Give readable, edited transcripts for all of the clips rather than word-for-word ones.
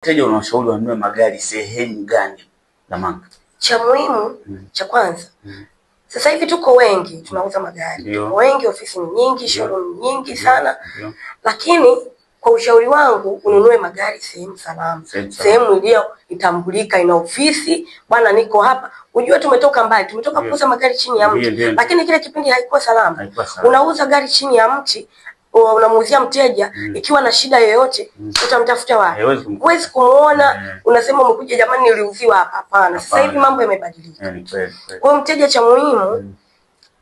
Wateja unawashauri wanunue magari sehemu gani la Manka? Cha muhimu cha kwanza, sasa hivi tuko wengi tunauza magari. Tuko wengi, ofisi ni nyingi, showroom nyingi sana. Lakini kwa ushauri wangu ununue magari sehemu salama. Sehemu iliyo itambulika, ina ofisi, bwana niko hapa. Unajua tumetoka mbali, tumetoka kuuza magari chini ya mti. Lakini kile kipindi haikuwa salama. Unauza gari chini ya mti, unamuuzia mteja ikiwa na shida yoyote, utamtafuta wapi? Huwezi kumuona, unasema umekuja jamani niliuziwa hapa. Hapana. Sasa hivi mambo yamebadilika. Kwa mteja cha muhimu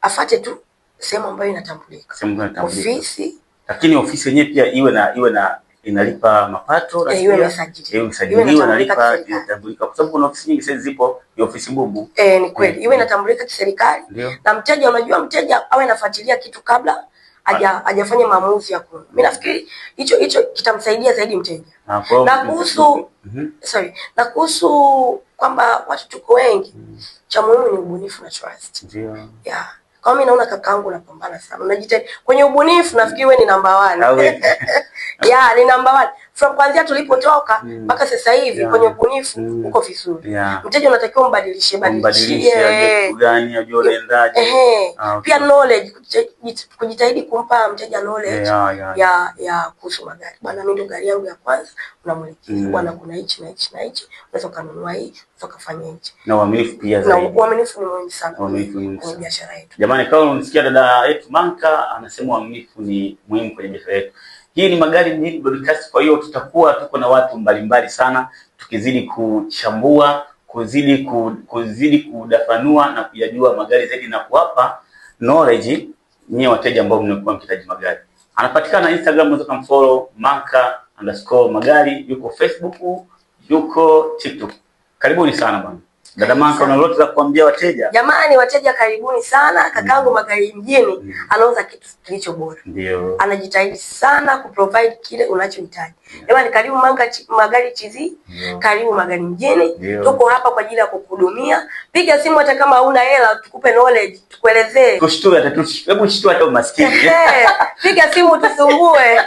afate tu sehemu ambayo inatambulika. Ofisi, lakini ofisi yenyewe pia iwe na inalipa mapato na iwe imesajiliwa, inalipa, inatambulika, kwa sababu kuna ofisi nyingi sasa zipo ni ofisi bubu. Ni kweli, iwe inatambulika kiserikali. Na mteja, unajua mteja awe anafuatilia kitu kabla hajafanya maamuzi ya kununua. Mimi nafikiri hicho kitamsaidia zaidi mteja. Na kuhusu kwamba watu tuko wengi, cha muhimu ni ubunifu na trust. Yeah. Kwa mimi naona kakaangu anapambana sana. Unajitahidi kwenye ubunifu, nafikiri wewe ni number 1. Yeah, ni number 1. From kwanza tulipotoka mpaka sasa hivi kwenye ubunifu uko vizuri. Mteja unatakiwa mbadilishe gani ajue unaendaje. Pia knowledge, kujitahidi kumpa mteja knowledge ya kuhusu magari. Bwana mimi ndo gari yangu ya kwanza, unamwelekeza bwana kuna hichi na hichi na hichi, unaweza kununua hii, unaweza kufanya hichi. Na uaminifu pia zaidi. Na uaminifu ni muhimu sana kwenye biashara yetu. Jamani, kama unasikia dada yetu Manka anasema uaminifu ni muhimu kwenye biashara yetu. Hii ni Magari Mjini Broadcast, kwa hiyo tutakuwa tuko na watu mbalimbali sana, tukizidi kuchambua, kuzidi kudafanua na kujua magari zaidi na kuwapa knowledge nyie wateja ambao mnakuwa mkihitaji magari. Anapatikana Instagram, unaweza kumfollow Manka_magari, yuko Facebook, yuko TikTok. Karibuni sana bwana. Dada Manka, una lolote la kuambia wateja? Jamani wateja karibuni sana. Kakangu Magari Mjini anauza kitu kilicho bora. Ndio. Anajitahidi sana kuprovide kile unachohitaji. Jamani karibu Manka Magari TZ. Karibu Magari Mjini. Tuko hapa kwa ajili ya kukuhudumia. Piga simu hata kama huna hela, tukupe knowledge, tukuelezee. Kushtue hata hebu shtua hata umaskini. Piga simu tusumbue.